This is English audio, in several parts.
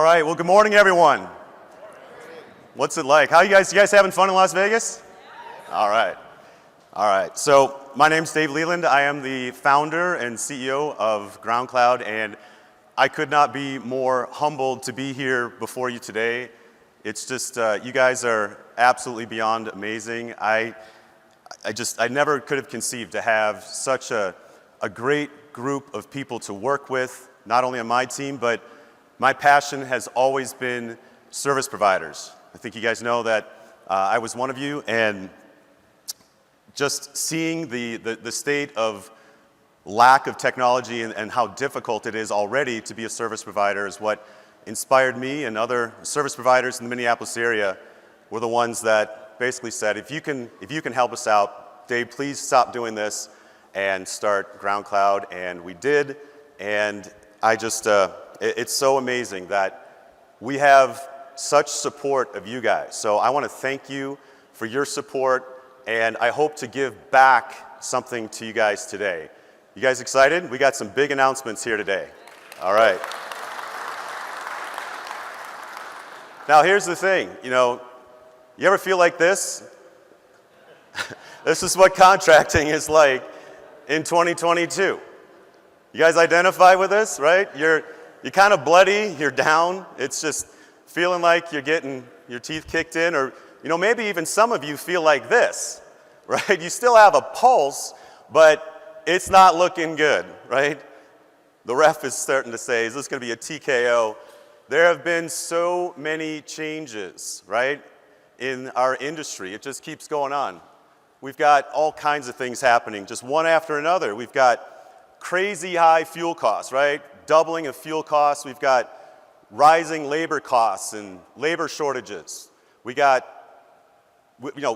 right, well, good morning, everyone. What's it like? You guys having fun in Las Vegas? All right. All right, so my name's Dave Leland. I am the founder and CEO of GroundCloud, and I could not be more humbled to be here before you today. It's just, you guys are absolutely beyond amazing. I never could have conceived to have such a great group of people to work with, not only on my team, but my passion has always been service providers. I think you guys know that I was one of you, and just seeing the state of lack of technology and how difficult it is already to be a service provider is what inspired me, and other service providers in the Minneapolis area were the ones that basically said, if you can help us out, Dave, please stop doing this and start GroundCloud. And we did, and I just, it's so amazing that we have such support of you guys. So I want to thank you for your support, and I hope to give back something to you guys today. You guys excited? We got some big announcements here today. All right. Now here's the thing, you ever feel like this? This is what contracting is like in 2022. You guys identify with this, right? You're kind of bloody, you're down. It's just feeling like you're getting your teeth kicked in, or maybe even some of you feel like this, right? You still have a pulse, but it's not looking good, right? The ref is starting to say, is this going to be a TKO? There have been so many changes, right, in our industry. It just keeps going on. We've got all kinds of things happening, just one after another. We've got crazy high fuel costs, right? Doubling of fuel costs. We've got rising labor costs and labor shortages. We got,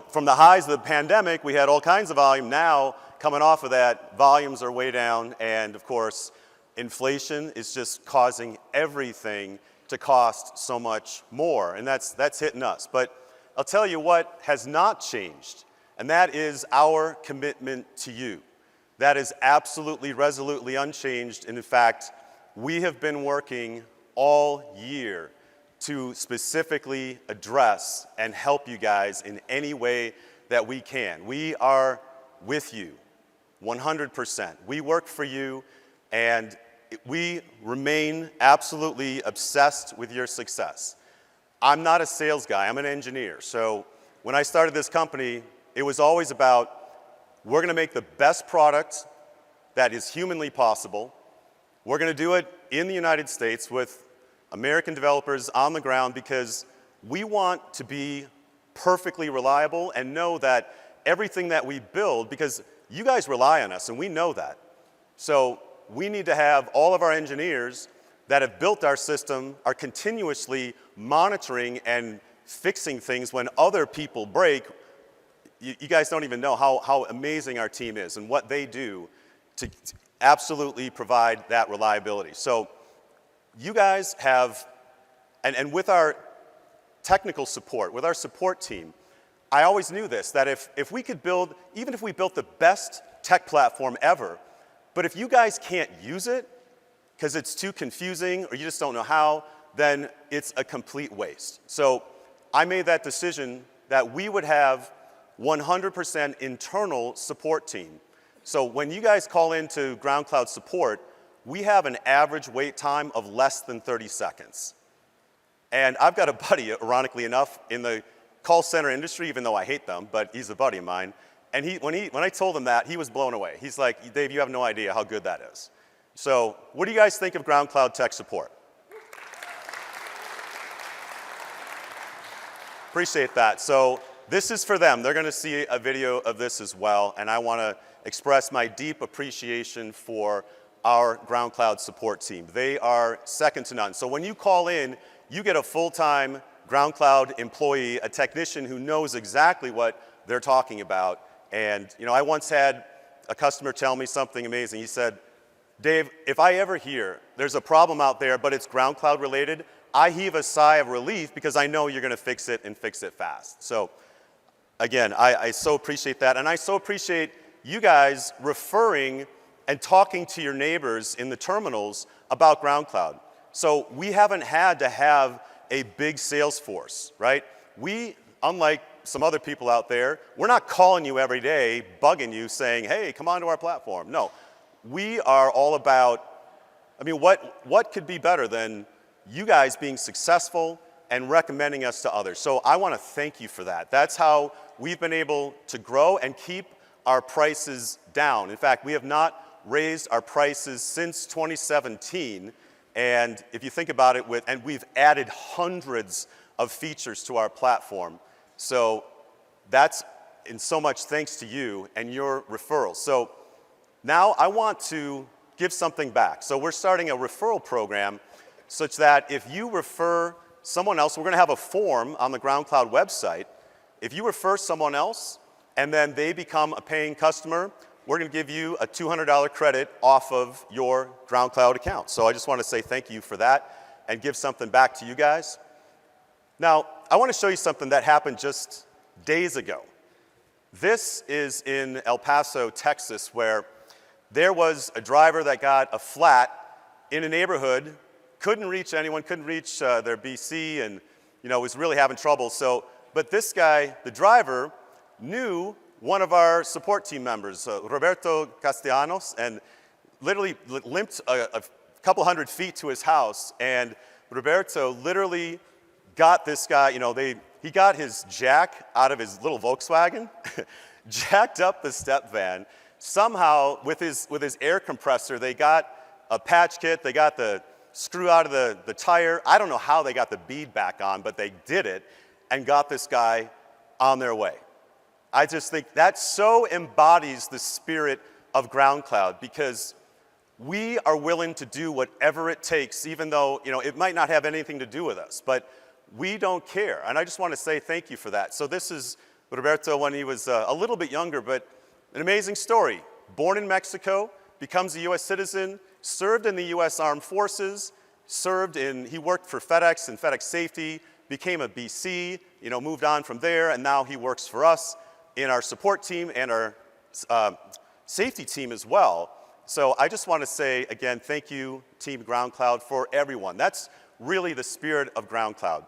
from the highs of the pandemic, we had all kinds of volume. Now, coming off of that, volumes are way down, and of course, inflation is just causing everything to cost so much more, and that's hitting us. But I'll tell you what has not changed, and that is our commitment to you. That is absolutely, resolutely unchanged, and in fact, we have been working all year to specifically address and help you guys in any way that we can. We are with you, 100%. We work for you, and we remain absolutely obsessed with your success. I'm not a sales guy, I'm an engineer. So when I started this company, it was always about, we're gonna make the best product that is humanly possible. We're gonna do it in the United States with American developers on the ground, because we want to be perfectly reliable and know that everything that we build, because you guys rely on us and we know that. So we need to have all of our engineers that have built our system are continuously monitoring and fixing things when other people break. You guys don't even know how amazing our team is and what they do to absolutely provide that reliability. So you guys have, and with our technical support, with our support team, I always knew this, that if we could build, even if we built the best tech platform ever, but if you guys can't use it because it's too confusing or you just don't know how, then it's a complete waste. So I made that decision that we would have 100% internal support team. So when you guys call into GroundCloud support, we have an average wait time of less than 30 seconds. And I've got a buddy, ironically enough, in the call center industry, even though I hate them, but he's a buddy of mine. And when I told him that, he was blown away. He's like, Dave, you have no idea how good that is. So what do you guys think of GroundCloud tech support? Appreciate that. So this is for them. They're going to see a video of this as well, and I want to express my deep appreciation for our GroundCloud support team. They are second to none. So when you call in, you get a full-time GroundCloud employee, a technician who knows exactly what they're talking about. And I once had a customer tell me something amazing. He said, Dave, if I ever hear there's a problem out there, but it's GroundCloud related, I heave a sigh of relief because I know you're going to fix it and fix it fast. So again, I so appreciate that. And I so appreciate you guys referring and talking to your neighbors in the terminals about GroundCloud. So we haven't had to have a big sales force, right? We, unlike some other people out there, we're not calling you every day, bugging you, saying, hey, come onto our platform. No, we are all about, I mean, what could be better than you guys being successful and recommending us to others? So I want to thank you for that. That's how we've been able to grow and keep our prices down. In fact, we have not raised our prices since 2017. And if you think about it, and we've added hundreds of features to our platform. So that's in so much thanks to you and your referrals. So now I want to give something back. So we're starting a referral program such that if you refer someone else, we're going to have a form on the GroundCloud website. If you refer someone else and then they become a paying customer, we're going to give you a $200 credit off of your GroundCloud account. So I just want to say thank you for that and give something back to you guys. Now, I want to show you something that happened just days ago. This is in El Paso, Texas, where there was a driver that got a flat in a neighborhood, couldn't reach anyone, couldn't reach their BC, and was really having trouble. So, but this guy, the driver, knew one of our support team members, Roberto Castellanos, and literally limped a couple hundred feet to his house. And Roberto literally got this guy, he got his jack out of his little Volkswagen, jacked up the step van. Somehow, with his air compressor, they got a patch kit, they got the screw out of the tire. I don't know how they got the bead back on, but they did it and got this guy on their way. I just think that so embodies the spirit of GroundCloud, because we are willing to do whatever it takes, even though it might not have anything to do with us, but we don't care. And I just want to say thank you for that. So this is Roberto when he was a little bit younger, but an amazing story. Born in Mexico, becomes a U.S. citizen, served in the U.S. Armed Forces, he worked for FedEx and FedEx Safety, became a BC, moved on from there, and now he works for us in our support team and our safety team as well. So I just want to say, again, thank you, Team GroundCloud, for everyone. That's really the spirit of GroundCloud.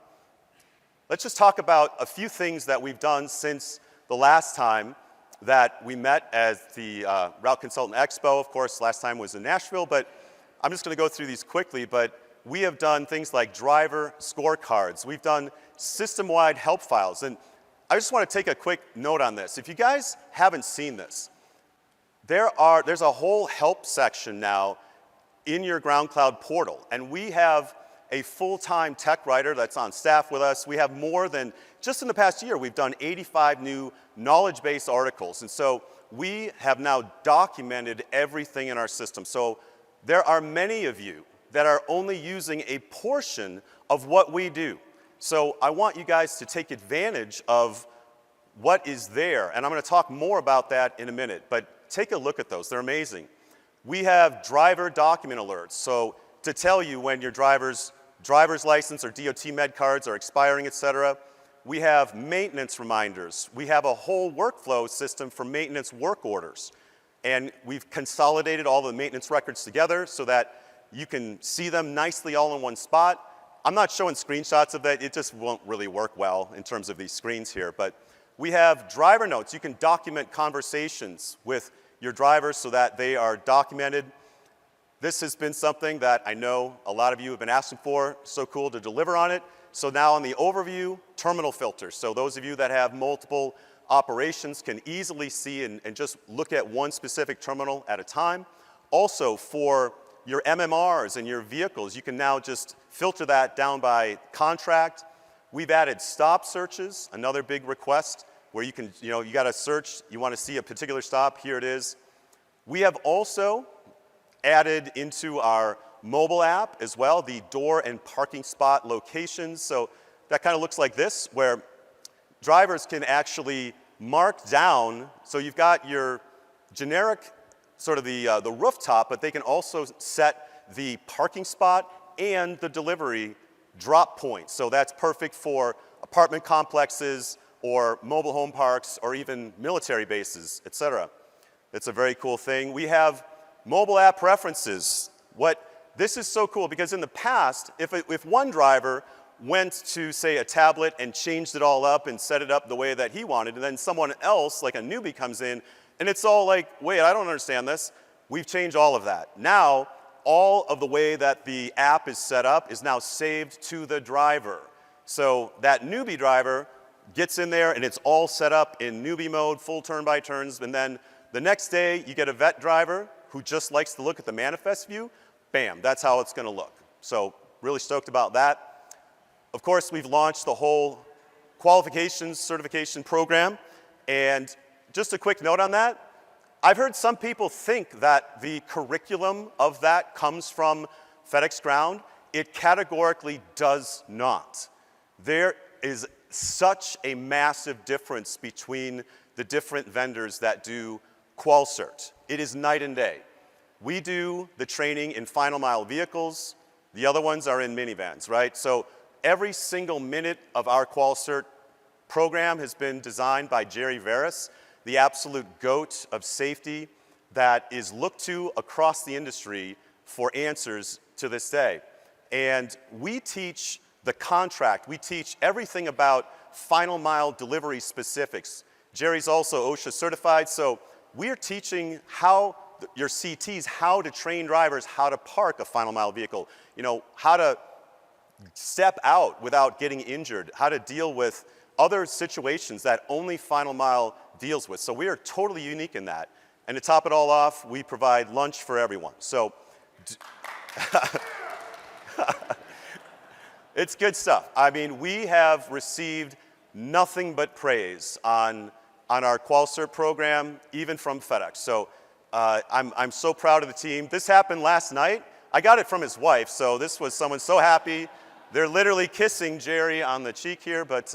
Let's just talk about a few things that we've done since the last time that we met at the Route Consultant Expo. Of course, last time was in Nashville, but I'm just going to go through these quickly. But we have done things like driver scorecards. We've done system-wide help files. And I just want to take a quick note on this. If you guys haven't seen this, there's a whole help section now in your GroundCloud portal. And we have a full-time tech writer that's on staff with us. We have more than, just in the past year, we've done 85 new knowledge-based articles. And so we have now documented everything in our system. So there are many of you that are only using a portion of what we do. So I want you guys to take advantage of what is there. And I'm going to talk more about that in a minute. But take a look at those. They're amazing. We have driver document alerts. So to tell you when your driver's license or DOT med cards are expiring, et cetera. We have maintenance reminders. We have a whole workflow system for maintenance work orders. And we've consolidated all the maintenance records together so that you can see them nicely all in one spot. I'm not showing screenshots of that. It just won't really work well in terms of these screens here. But we have driver notes. You can document conversations with your drivers so that they are documented. This has been something that I know a lot of you have been asking for. So cool to deliver on it. So now on the overview, terminal filters. So those of you that have multiple operations can easily see and just look at one specific terminal at a time. Also for your MMRs and your vehicles, you can now just filter that down by contract. We've added stop searches, another big request where you can, you got to search, you want to see a particular stop, here it is. We have also added into our mobile app as well the door and parking spot locations. So that kind of looks like this, where drivers can actually mark down. So you've got your generic sort of the rooftop, but they can also set the parking spot and the delivery drop point. So that's perfect for apartment complexes or mobile home parks or even military bases, et cetera. It's a very cool thing. We have mobile app preferences. What this is so cool because in the past, if one driver went to, say, a tablet and changed it all up and set it up the way that he wanted, and then someone else, like a newbie, comes in, and it's all like, wait, I don't understand this. We've changed all of that. Now, all of the way that the app is set up is now saved to the driver. So that newbie driver gets in there, and it's all set up in newbie mode, full turn-by-turns, and then the next day, you get a vet driver who just likes to look at the manifest view. Bam, that's how it's going to look. So really stoked about that. Of course, we've launched the whole Qualifications certification program. And just a quick note on that. I've heard some people think that the curriculum of that comes from FedEx Ground. It categorically does not. There is such a massive difference between the different vendors that do QualCert. It is night and day. We do the training in final mile vehicles. The other ones are in minivans, right? So every single minute of our QualCert program has been designed by Jerry Veras, the absolute GOAT of safety that is looked to across the industry for answers to this day. And we teach the contract. We teach everything about final mile delivery specifics. Jerry's also OSHA certified, so we're teaching how your CTs how to train drivers how to park a final mile vehicle, how to step out without getting injured, how to deal with other situations that only final mile deals with. So we are totally unique in that. And to top it all off, we provide lunch for everyone. So it's good stuff. I mean, we have received nothing but praise on our QualCert program, even from FedEx. So I'm so proud of the team. This happened last night. I got it from his wife, so this was someone so happy. They're literally kissing Jerry on the cheek here, but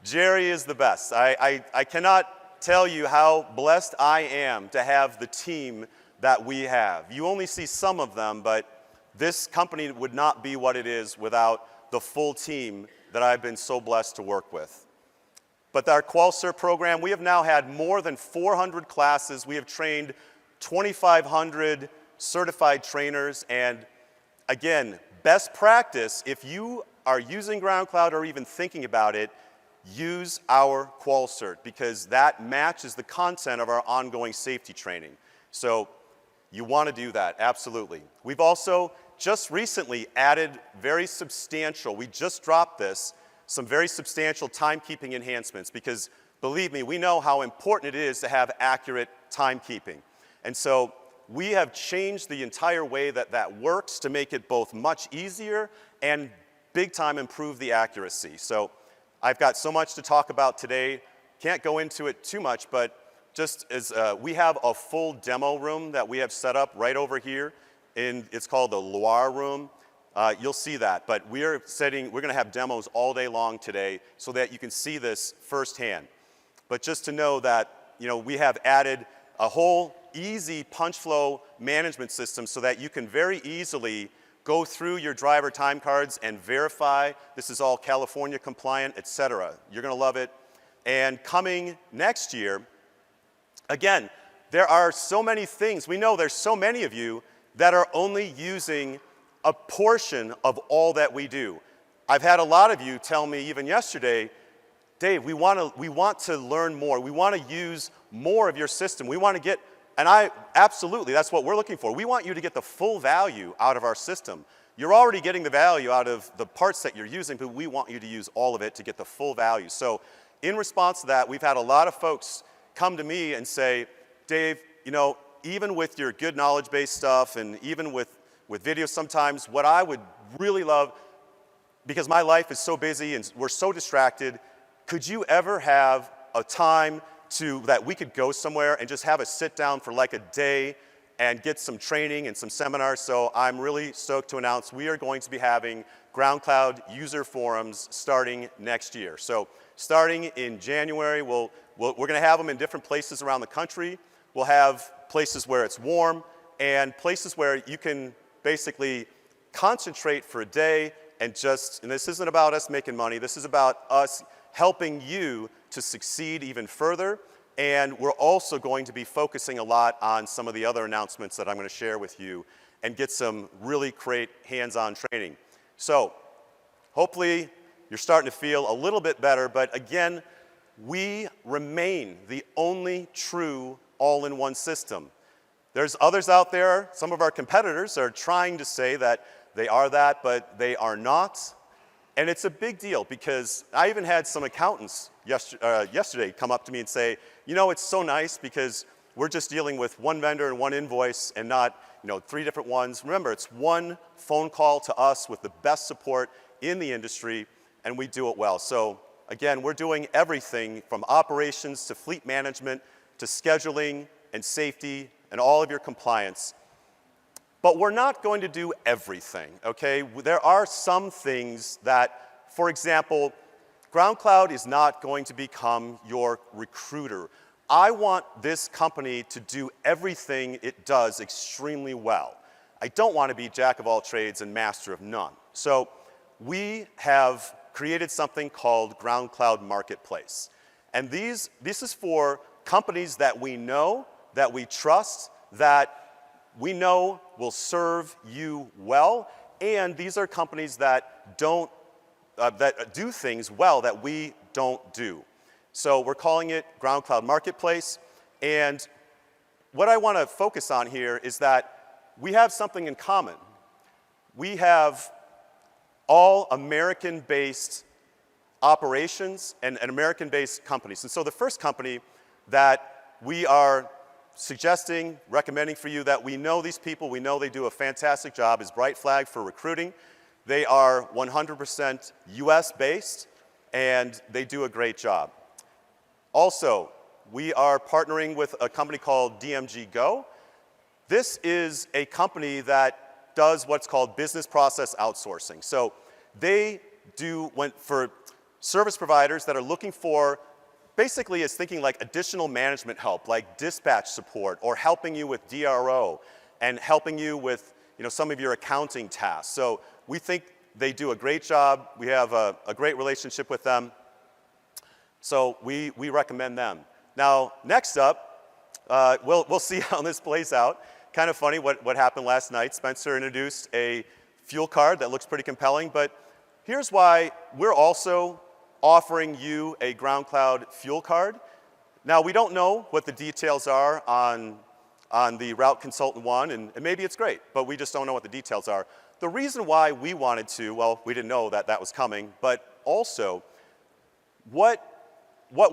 Jerry is the best. I cannot tell you how blessed I am to have the team that we have. You only see some of them, but this company would not be what it is without the full team that I've been so blessed to work with. But our QualCert program, we have now had more than 400 classes. We have trained 2,500 certified trainers. And again, best practice, if you are using GroundCloud or even thinking about it, use our QualCert because that matches the content of our ongoing safety training. So you want to do that, absolutely. We've also just recently added very substantial, we just dropped this, some very substantial timekeeping enhancements because, believe me, we know how important it is to have accurate timekeeping. And so we have changed the entire way that that works to make it both much easier and big time improve the accuracy. So I've got so much to talk about today. Can't go into it too much, but just as we have a full demo room that we have set up right over here, and it's called the Loire room. You'll see that, but we're going to have demos all day long today so that you can see this firsthand. But just to know that, we have added a whole easy punch flow management system so that you can very easily go through your driver time cards and verify this is all California compliant, etc. You're going to love it. And coming next year, again, there are so many things. We know there's so many of you that are only using a portion of all that we do. I've had a lot of you tell me even yesterday, Dave, we want to learn more. We want to use more of your system. We want to get, and absolutely, that's what we're looking for. We want you to get the full value out of our system. You're already getting the value out of the parts that you're using, but we want you to use all of it to get the full value. So in response to that, we've had a lot of folks come to me and say, Dave, even with your good knowledge-based stuff and even with videos sometimes, what I would really love, because my life is so busy and we're so distracted, could you ever have a time that we could go somewhere and just have a sit down for like a day and get some training and some seminars? So I'm really stoked to announce we are going to be having GroundCloud user forums starting next year. So starting in January, we're going to have them in different places around the country. We'll have places where it's warm and places where you can basically concentrate for a day and this isn't about us making money, this is about us helping you to succeed even further And we're also going to be focusing a lot on some of the other announcements that I'm going to share with you and get some really great hands-on training. So hopefully you're starting to feel a little bit better, but again, we remain the only true all-in-one system. There's others out there, some of our competitors are trying to say that they are that, but they are not. And it's a big deal because I even had some accountants yesterday come up to me and say, you know, it's so nice because we're just dealing with one vendor and one invoice and not, you know, 3 different ones. Remember, it's one phone call to us with the best support in the industry, and we do it well. So again, we're doing everything from operations to fleet management to scheduling and safety and all of your compliance. But we're not going to do everything, okay? There are some things that, for example, GroundCloud is not going to become your recruiter. I want this company to do everything it does extremely well. I don't want to be jack of all trades and master of none. So we have created something called GroundCloud Marketplace. And this is for companies that we know, that we trust, that we know will serve you well, and these are companies that do things well that we don't do. So we're calling it GroundCloud Marketplace, and what I want to focus on here is that we have something in common. We have all American-based operations and American-based companies. And so the first company that we are suggesting, recommending for you that we know these people, we know they do a fantastic job, is Bright Flag for recruiting. They are 100% US based and they do a great job. Also, we are partnering with a company called DMG Go. This is a company that does what's called business process outsourcing. So they went for service providers that are looking for, basically it's thinking like additional management help, like dispatch support or helping you with DRO and helping you with, you know, some of your accounting tasks. So we think they do a great job. We have a great relationship with them. So we recommend them. Now, next up, we'll see how this plays out. Kind of funny what happened last night. Spencer introduced a fuel card that looks pretty compelling, but here's why we're also offering you a GroundCloud fuel card. Now, we don't know what the details are on the Route Consultant 1, and maybe it's great, but we just don't know what the details are. The reason why we wanted to, well, we didn't know that was coming, but also what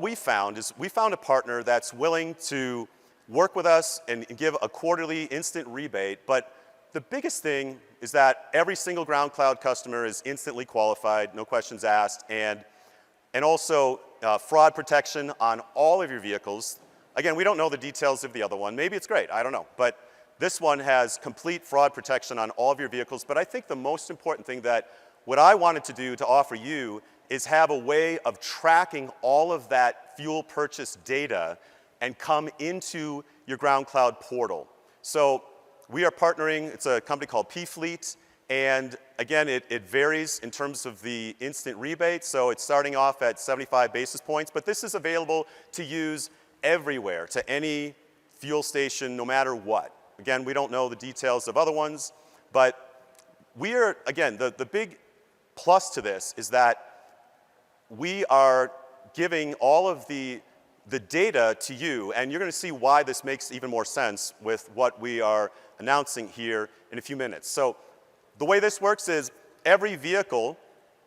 we found is we found a partner that's willing to work with us and give a quarterly instant rebate, but the biggest thing is that every single GroundCloud customer is instantly qualified, no questions asked, and also fraud protection on all of your vehicles. Again, we don't know the details of the other one. Maybe it's great, I don't know. But this one has complete fraud protection on all of your vehicles. But I think the most important thing that what I wanted to do to offer you is have a way of tracking all of that fuel purchase data and come into your GroundCloud portal. So we are partnering, it's a company called P-Fleet, and again, it varies in terms of the instant rebate, so it's starting off at 75 basis points, but this is available to use everywhere, to any fuel station, no matter what. Again, we don't know the details of other ones, but we are, again, the big plus to this is that we are giving all of the data to you, and you're going to see why this makes even more sense with what we are announcing here in a few minutes. So the way this works is every vehicle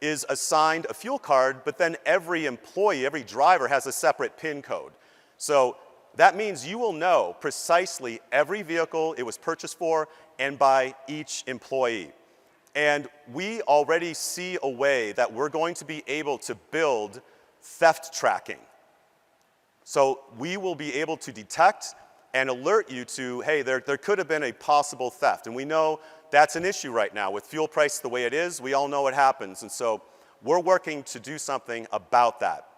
is assigned a fuel card, but then every employee, every driver has a separate PIN code. So that means you will know precisely every vehicle it was purchased for and by each employee. And we already see a way that we're going to be able to build theft tracking. So we will be able to detect and alert you to, hey, there could have been a possible theft. And we know that's an issue right now. With fuel price the way it is, we all know it happens. And so we're working to do something about that.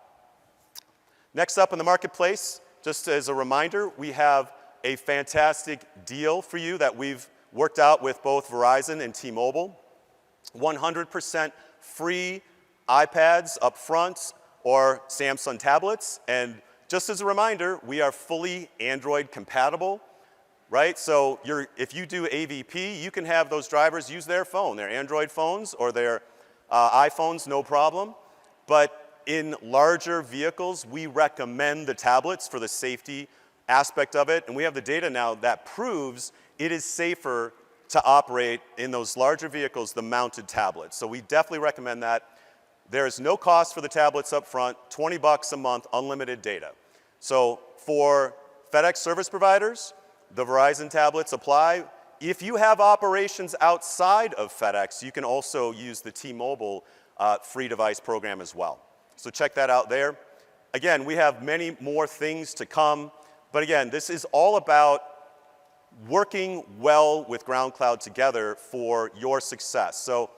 Next up in the marketplace, just as a reminder, we have a fantastic deal for you that we've worked out with both Verizon and T-Mobile. 100% free iPads up front or Samsung tablets, and just as a reminder, we are fully Android compatible, right? So if you do AVP, you can have those drivers use their phone, their Android phones or their iPhones, no problem. But in larger vehicles, we recommend the tablets for the safety aspect of it. And we have the data now that proves it is safer to operate in those larger vehicles, the mounted tablets. So we definitely recommend that. There is no cost for the tablets up front, $20 a month, unlimited data. So for FedEx service providers, the Verizon tablets apply. If you have operations outside of FedEx, you can also use the T-Mobile free device program as well. So check that out there. Again, we have many more things to come. But again, this is all about working well with GroundCloud together for your success. So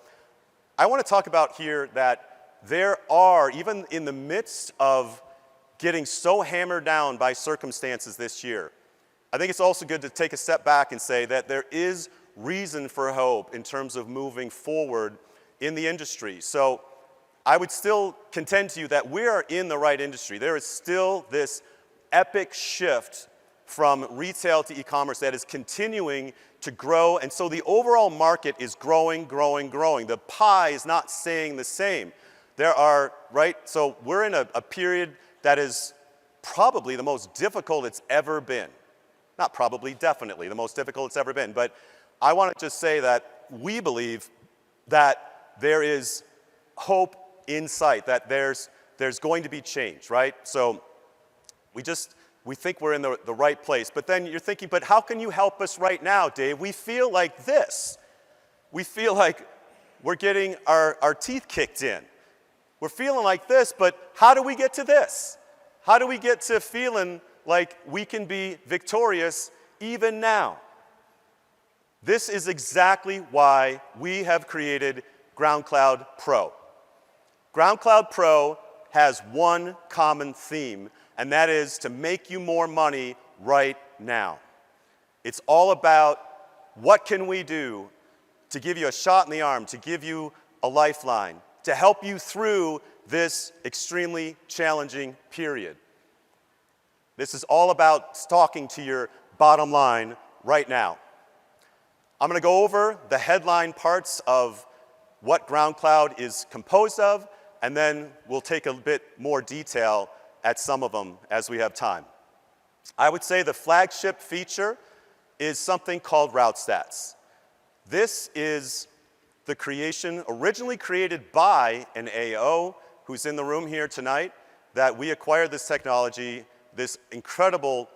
I want to talk about here that there are, even in the midst of getting so hammered down by circumstances this year, I think it's also good to take a step back and say that there is reason for hope in terms of moving forward in the industry. So I would still contend to you that we are in the right industry. There is still this epic shift from retail to e-commerce that is continuing to grow, and so the overall market is growing, growing, growing. The pie is not staying the same. So we're in a period that is probably the most difficult it's ever been. Not probably, definitely the most difficult it's ever been. But I want to just say that we believe that there is hope in sight, that there's going to be change, right? So we think we're in the right place. But then you're thinking, but how can you help us right now, Dave? We feel like this. We feel like we're getting our teeth kicked in. We're feeling like this, but how do we get to this? How do we get to feeling like we can be victorious even now? This is exactly why we have created GroundCloud Pro. GroundCloud Pro has one common theme, and that is to make you more money right now. It's all about what can we do to give you a shot in the arm, to give you a lifeline, to help you through this extremely challenging period. This is all about talking to your bottom line right now. I'm going to go over the headline parts of what GroundCloud is composed of, and then we'll take a bit more detail at some of them as we have time. I would say the flagship feature is something called Route Stats. This is the creation originally created by an AO who's in the room here tonight, that we acquired this technology, this incredible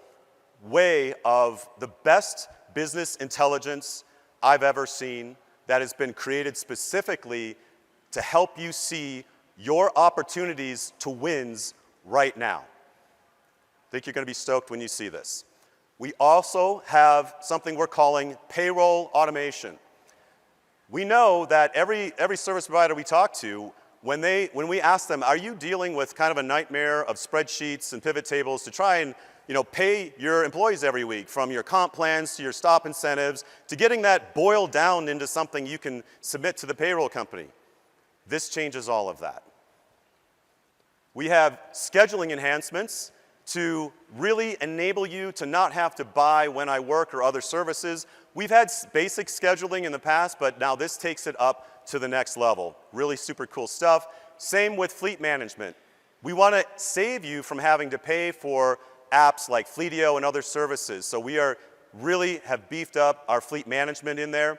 way of the best business intelligence I've ever seen that has been created specifically to help you see your opportunities to wins right now. I think you're going to be stoked when you see this. We also have something we're calling Payroll Automation. We know that every service provider we talk to, when we ask them, are you dealing with kind of a nightmare of spreadsheets and pivot tables to try and pay your employees every week, from your comp plans to your stop incentives, to getting that boiled down into something you can submit to the payroll company? This changes all of that. We have scheduling enhancements to really enable you to not have to buy When I Work or other services. We've had basic scheduling in the past, but now this takes it up to the next level. Really super cool stuff. Same with fleet management. We want to save you from having to pay for apps like Fleetio and other services. So we really have beefed up our fleet management in there.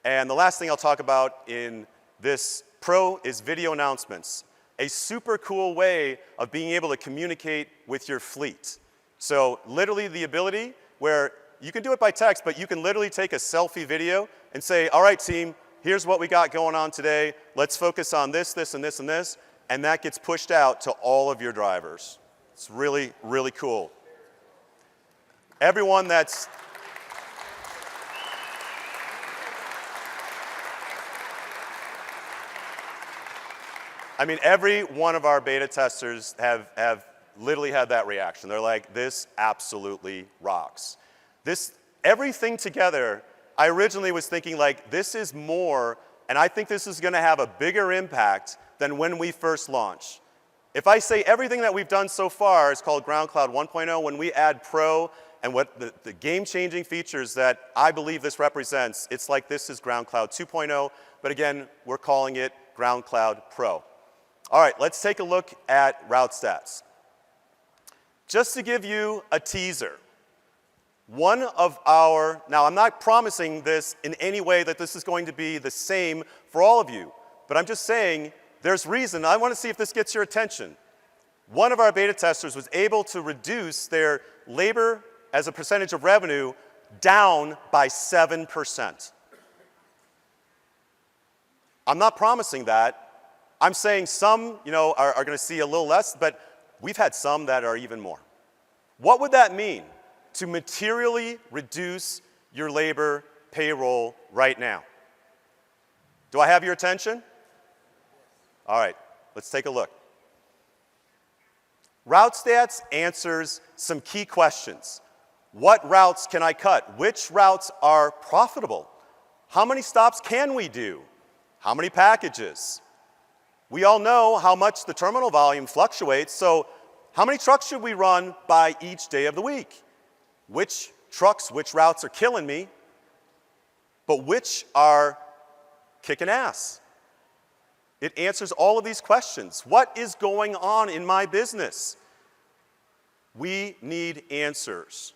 And the last thing I'll talk about in this Pro is video announcements. A super cool way of being able to communicate with your fleet. So literally the ability where you can do it by text, but you can literally take a selfie video and say, all right, team, here's what we got going on today. Let's focus on this, this, and this, and this. And that gets pushed out to all of your drivers. It's really, really cool. Everyone that's every one of our beta testers have literally had that reaction. They're like, this absolutely rocks. Everything together, I originally was thinking like, this is more, and I think this is going to have a bigger impact than when we first launched. If I say everything that we've done so far is called GroundCloud 1.0, when we add Pro and what the game-changing features that I believe this represents, it's like this is GroundCloud 2.0, but again, we're calling it GroundCloud Pro. All right, let's take a look at route stats. Just to give you a teaser, one of our, now I'm not promising this in any way that this is going to be the same for all of you, but I'm just saying there's reason. I want to see if this gets your attention. One of our beta testers was able to reduce their labor as a percentage of revenue down by 7%. I'm not promising that. I'm saying some, are going to see a little less, but we've had some that are even more. What would that mean to materially reduce your labor payroll right now? Do I have your attention? All right, let's take a look. Route Stats answers some key questions. What routes can I cut? Which routes are profitable? How many stops can we do? How many packages? We all know how much the terminal volume fluctuates, so how many trucks should we run by each day of the week? Which trucks, which routes are killing me, but which are kicking ass? It answers all of these questions. What is going on in my business? We need answers.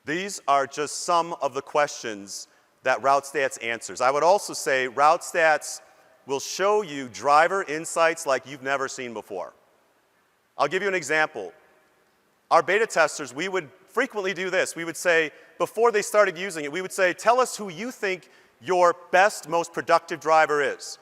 These are just some of the questions that Route Stats answers. I would also say Route Stats will show you driver insights like you've never seen before. I'll give you an example. Our beta testers, we would frequently do this. We would say, before they started using it, we would say, tell us who you think your best, most productive driver is.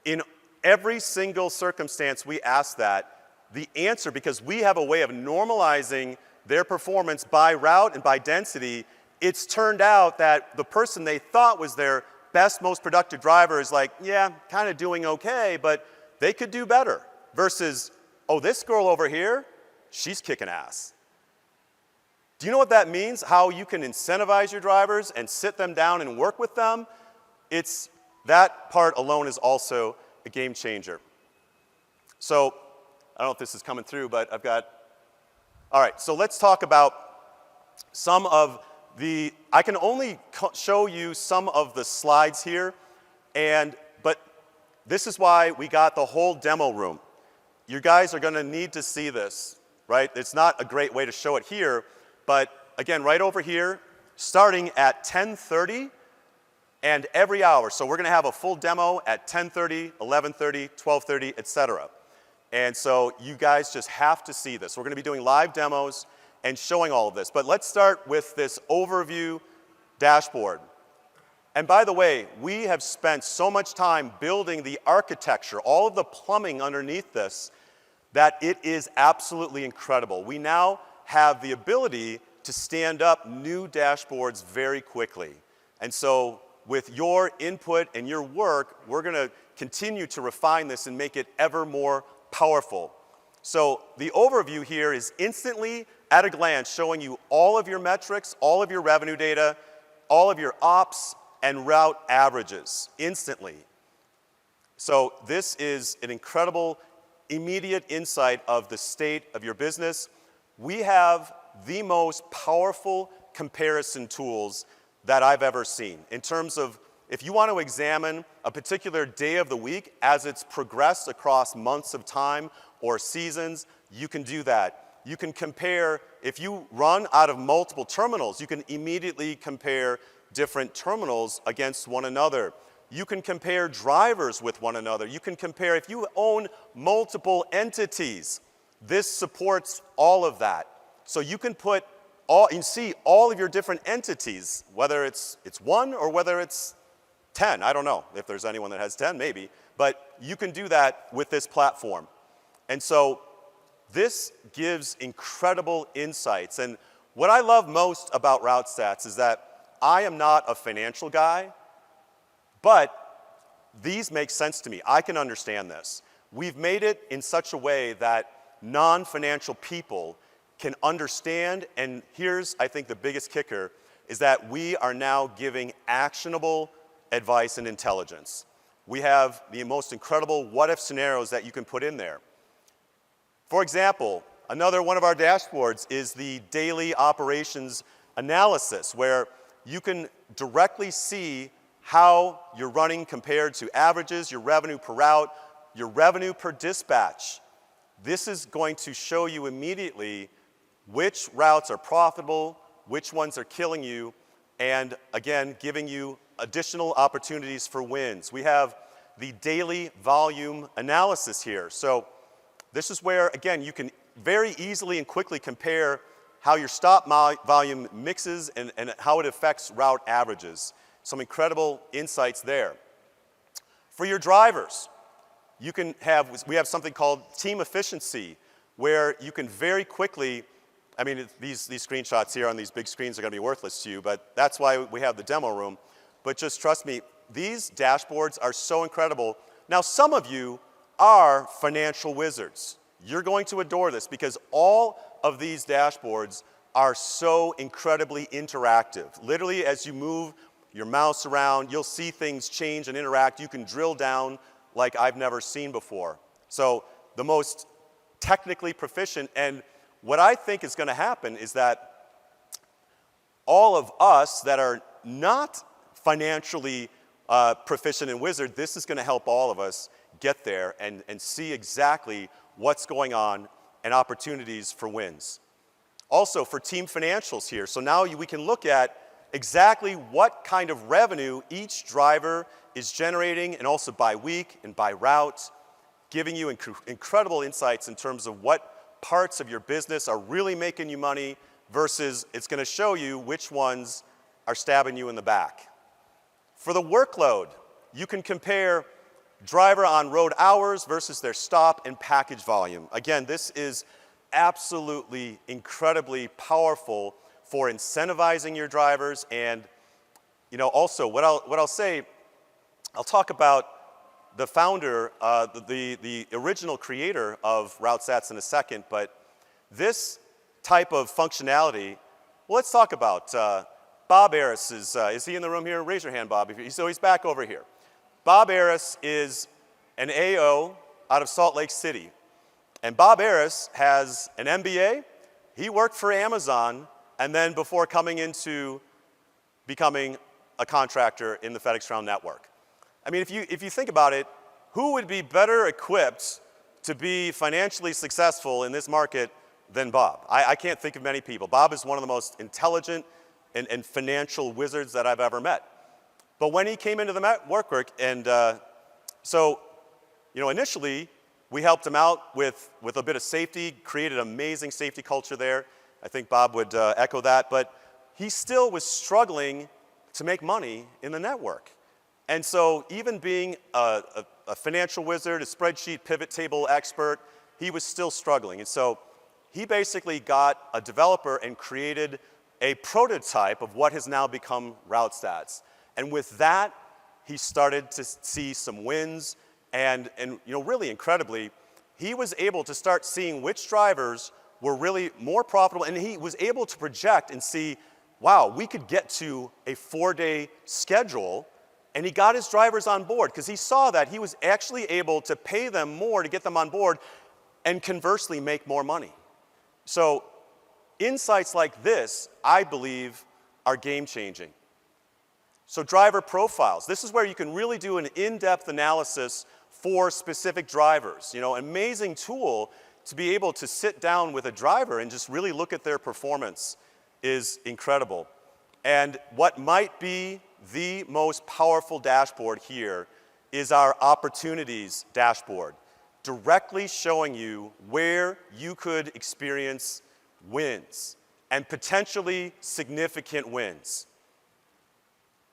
In every single circumstance we ask that, the answer, because we have a way of normalizing their performance by route and by density, it's turned out that the person they thought was their best, most productive driver is like, yeah, kind of doing okay, but they could do better. Versus, oh, this girl over here, she's kicking ass. Do you know what that means? How you can incentivize your drivers and sit them down and work with them? That part alone is also a game changer. So, I don't know if this is coming through, but all right, so let's talk about some of I can only show you some of the slides here, but this is why we got the whole demo room. You guys are going to need to see this, right? It's not a great way to show it here, but again, right over here, starting at 10:30 and every hour. So we're going to have a full demo at 10:30, 11:30, 12:30, etc. And so you guys just have to see this. We're going to be doing live demos and showing all of this. But let's start with this overview dashboard. And by the way, we have spent so much time building the architecture, all of the plumbing underneath this, that it is absolutely incredible. We now have the ability to stand up new dashboards very quickly. And so with your input and your work, we're going to continue to refine this and make it ever more powerful. So the overview here is instantly, at a glance, showing you all of your metrics, all of your revenue data, all of your ops and route averages instantly. So this is an incredible, immediate insight of the state of your business. We have the most powerful comparison tools that I've ever seen in terms of if you want to examine a particular day of the week as it's progressed across months of time or seasons, you can do that. You can compare, if you run out of multiple terminals, you can immediately compare different terminals against one another. You can compare drivers with one another. You can compare, if you own multiple entities, this supports all of that. So you can see all of your different entities, whether it's one or whether it's 10. I don't know if there's anyone that has 10, maybe. But you can do that with this platform. And so this gives incredible insights. And what I love most about Route Stats is that I am not a financial guy, but these make sense to me. I can understand this. We've made it in such a way that non-financial people can understand, and here's, I think, the biggest kicker, is that we are now giving actionable advice and intelligence. We have the most incredible what-if scenarios that you can put in there. For example, another one of our dashboards is the daily operations analysis, where you can directly see how you're running compared to averages, your revenue per route, your revenue per dispatch. This is going to show you immediately which routes are profitable, which ones are killing you, and again, giving you additional opportunities for wins. We have the daily volume analysis here. So this is where, again, you can very easily and quickly compare how your stop volume mixes and how it affects route averages. Some incredible insights there. For your drivers, we have something called team efficiency, where you can very quickly, I mean, these screenshots here on these big screens are going to be worthless to you, but that's why we have the demo room. But just trust me, these dashboards are so incredible. Now, some of you are financial wizards. You're going to adore this because all of these dashboards are so incredibly interactive. Literally, as you move your mouse around, you'll see things change and interact. You can drill down like I've never seen before. So the most technically proficient, and what I think is going to happen is that all of us that are not financially proficient and wizard, this is going to help all of us get there and see exactly what's going on and opportunities for wins. Also for team financials here, so now we can look at exactly what kind of revenue each driver is generating, and also by week and by route, giving you incredible insights in terms of what parts of your business are really making you money versus it's going to show you which ones are stabbing you in the back. For the workload, you can compare driver on road hours versus their stop and package volume. Again, this is absolutely incredibly powerful for incentivizing your drivers, and also what I'll say, I'll talk about the founder, the original creator of RouteStats in a second, but this type of functionality, well, let's talk about Bob Aris. Is he in the room here? Raise your hand, Bob. So he's back over here. Bob Aris is an AO out of Salt Lake City. And Bob Aris has an MBA. He worked for Amazon, and then before coming into becoming a contractor in the FedEx Ground network. I mean, if you think about it, who would be better equipped to be financially successful in this market than Bob? I can't think of many people. Bob is one of the most intelligent and financial wizards that I've ever met. But when he came into the network, and initially, we helped him out with a bit of safety, created an amazing safety culture there. I think Bob would echo that, but he still was struggling to make money in the network. And so even being a financial wizard, a spreadsheet pivot table expert, he was still struggling. And so he basically got a developer and created a prototype of what has now become RouteStats. And with that, he started to see some wins, and really incredibly, he was able to start seeing which drivers were really more profitable, and he was able to project and see, wow, we could get to a 4-day schedule, and he got his drivers on board because he saw that he was actually able to pay them more to get them on board and conversely make more money. So insights like this, I believe, are game-changing. So driver profiles. This is where you can really do an in-depth analysis for specific drivers. An amazing tool to be able to sit down with a driver and just really look at their performance is incredible. And what might be the most powerful dashboard here is our opportunities dashboard, directly showing you where you could experience wins and potentially significant wins.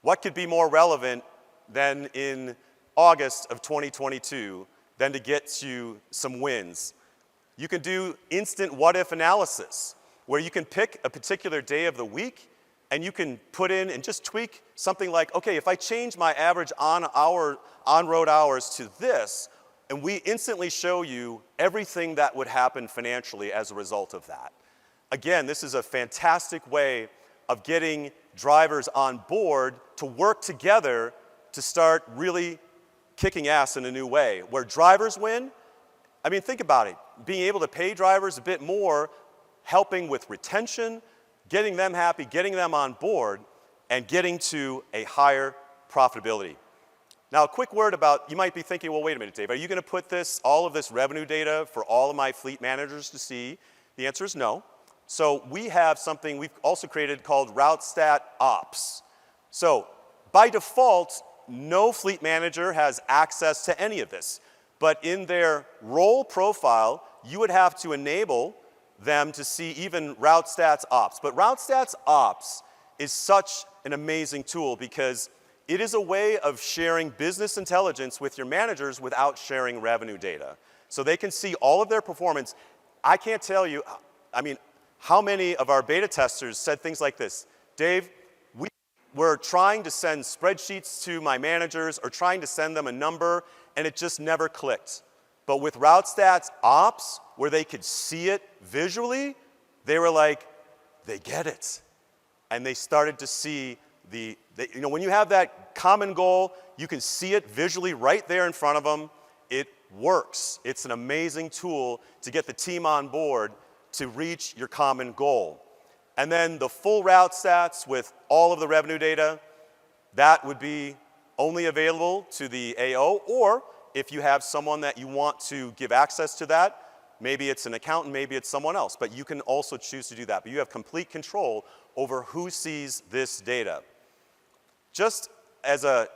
What could be more relevant than in August of 2022 than to get you some wins? You can do instant what-if analysis, where you can pick a particular day of the week and you can put in and just tweak something like, okay, if I change my average on-road hours to this, and we instantly show you everything that would happen financially as a result of that. Again, this is a fantastic way of getting drivers on board to work together to start really kicking ass in a new way. Where drivers win, I mean, think about it. being able to pay drivers a bit more, helping with retention, getting them happy, getting them on board, and getting to a higher profitability. Now, a quick word about, you might be thinking, well, wait a minute, Dave, are you going to put all of this revenue data for all of my fleet managers to see? The answer is no. So we have something we've also created called RouteStat Ops. So by default, no fleet manager has access to any of this. But in their role profile, you would have to enable them to see even RouteStats Ops. But RouteStats Ops is such an amazing tool because it is a way of sharing business intelligence with your managers without sharing revenue data. So they can see all of their performance. I can't tell you, how many of our beta testers said things like this: Dave, we were trying to send spreadsheets to my managers or trying to send them a number, and it just never clicked. But with RouteStats Ops, where they could see it visually, they were like, they get it. And they started to see when you have that common goal, you can see it visually right there in front of them. It works. It's an amazing tool to get the team on board to reach your common goal. And then the full route stats with all of the revenue data, that would be only available to the AO, or if you have someone that you want to give access to that, maybe it's an accountant, maybe it's someone else, but you can also choose to do that. But you have complete control over who sees this data. Just as a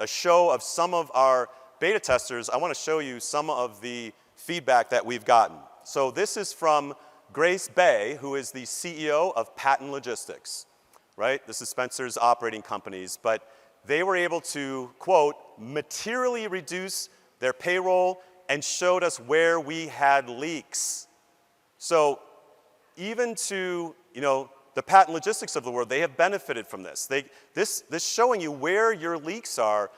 show of some of our beta testers, I want to show you some of the feedback that we've gotten. So this is from Grace Bay, who is the CEO of Patent Logistics, right? This is Spencer's operating companies, but they were able to, quote, materially reduce their payroll and showed us where we had leaks. So even to, the Patent Logistics of the world, they have benefited from this. This showing you where your leaks are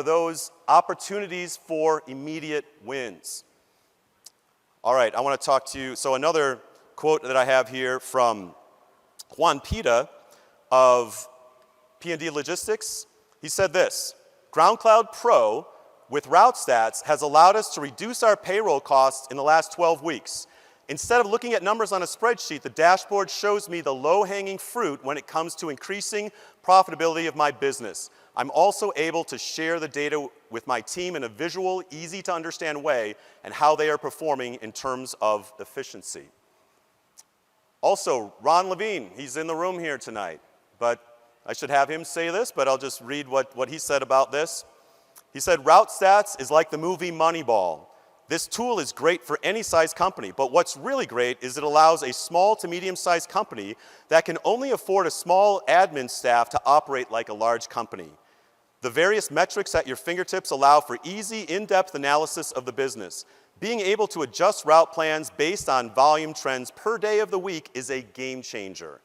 those opportunities for immediate wins. All right, I want to talk to you. So another quote that I have here from Juan Pita of P&D Logistics, he said this: GroundCloud Pro with RouteStats has allowed us to reduce our payroll costs in the last 12 weeks. Instead of looking at numbers on a spreadsheet, the dashboard shows me the low-hanging fruit when it comes to increasing profitability of my business. I'm also able to share the data with my team in a visual, easy-to-understand way and how they are performing in terms of efficiency. Also, Ron Levine, he's in the room here tonight, but I should have him say this, but I'll just read what he said about this. He said, RouteStats is like the movie Moneyball. This tool is great for any size company, but what's really great is it allows a small to medium-sized company that can only afford a small admin staff to operate like a large company. The various metrics at your fingertips allow for easy, in-depth analysis of the business. Being able to adjust route plans based on volume trends per day of the week is a game changer.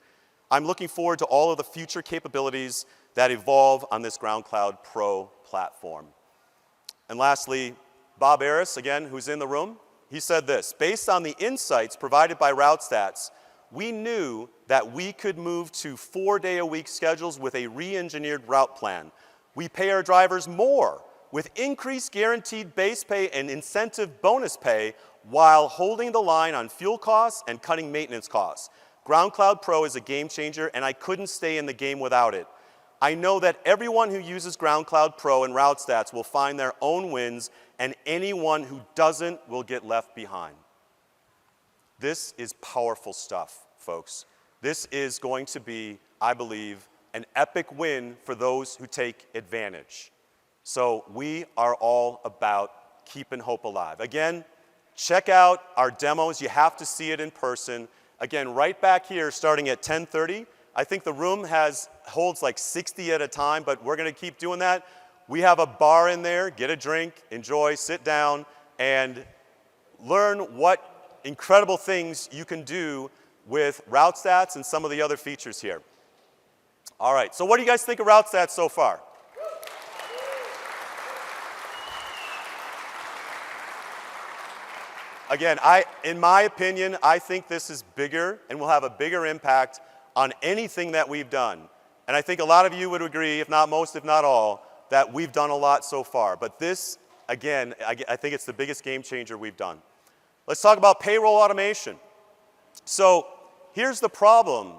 I'm looking forward to all of the future capabilities that evolve on this GroundCloud Pro platform. And lastly, Bob Aris, again, who's in the room, he said this: based on the insights provided by RouteStats, we knew that we could move to 4-day-a-week schedules with a re-engineered route plan. We pay our drivers more with increased guaranteed base pay and incentive bonus pay while holding the line on fuel costs and cutting maintenance costs. GroundCloud Pro is a game changer, and I couldn't stay in the game without it. I know that everyone who uses GroundCloud Pro and RouteStats will find their own wins, and anyone who doesn't will get left behind. This is powerful stuff, folks. This is going to be, I believe, an epic win for those who take advantage. So we are all about keeping hope alive. Again, check out our demos. You have to see it in person. Again, right back here, starting at 10:30. I think the room holds like 60 at a time, but we're going to keep doing that. We have a bar in there. Get a drink, enjoy, sit down, and learn what incredible things you can do with RouteStats and some of the other features here. All right, so what do you guys think of RouteStats so far? Again, in my opinion, I think this is bigger and will have a bigger impact on anything that we've done. And I think a lot of you would agree, if not most, if not all, that we've done a lot so far. But this, again, I think it's the biggest game changer we've done. Let's talk about payroll automation. So here's the problem.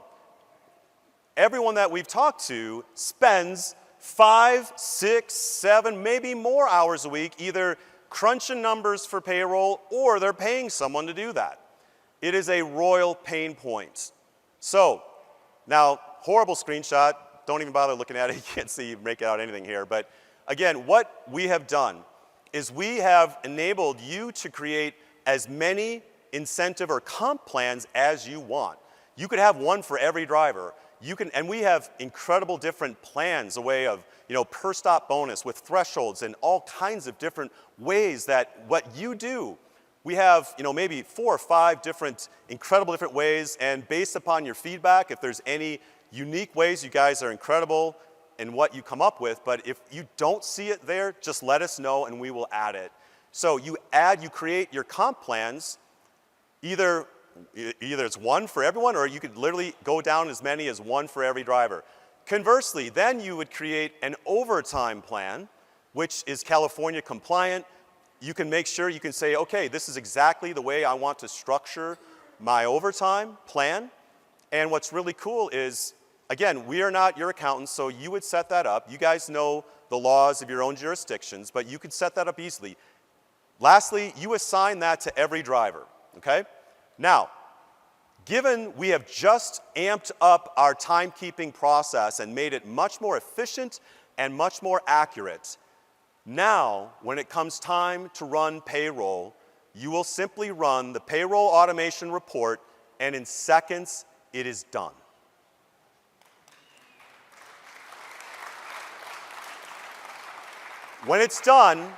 Everyone that we've talked to spends 5, 6, 7, maybe more hours a week either crunching numbers for payroll or they're paying someone to do that. It is a royal pain point. So now, horrible screenshot. Don't even bother looking at it. You can't see, make out anything here. But again, what we have done is we have enabled you to create as many incentive or comp plans as you want. You could have one for every driver. And we have incredible different plans, a way of, per stop bonus with thresholds and all kinds of different ways that what you do. We have, maybe 4 or 5 different, incredible different ways, and based upon your feedback, if there's any unique ways, you guys are incredible in what you come up with, but if you don't see it there, just let us know and we will add it. So you create your comp plans, either it's one for everyone, or you could literally go down as many as one for every driver. Conversely, then you would create an overtime plan, which is California compliant. You can make sure you can say, okay, this is exactly the way I want to structure my overtime plan. And what's really cool is, again, we are not your accountants, so you would set that up. You guys know the laws of your own jurisdictions, but you could set that up easily. Lastly, you assign that to every driver, okay? Now, given we have just amped up our timekeeping process and made it much more efficient and much more accurate, now, when it comes time to run payroll, you will simply run the payroll automation report, and in seconds, it is done. When it's done,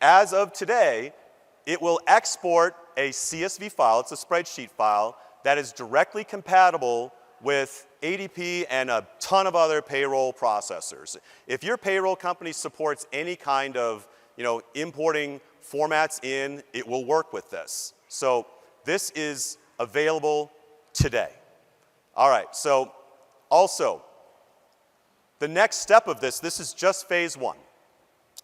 as of today, it will export a CSV file, it's a spreadsheet file, that is directly compatible with ADP and a ton of other payroll processors. If your payroll company supports any kind of importing formats in, it will work with this. So this is available today. All right, so also, the next step of this is just phase 1.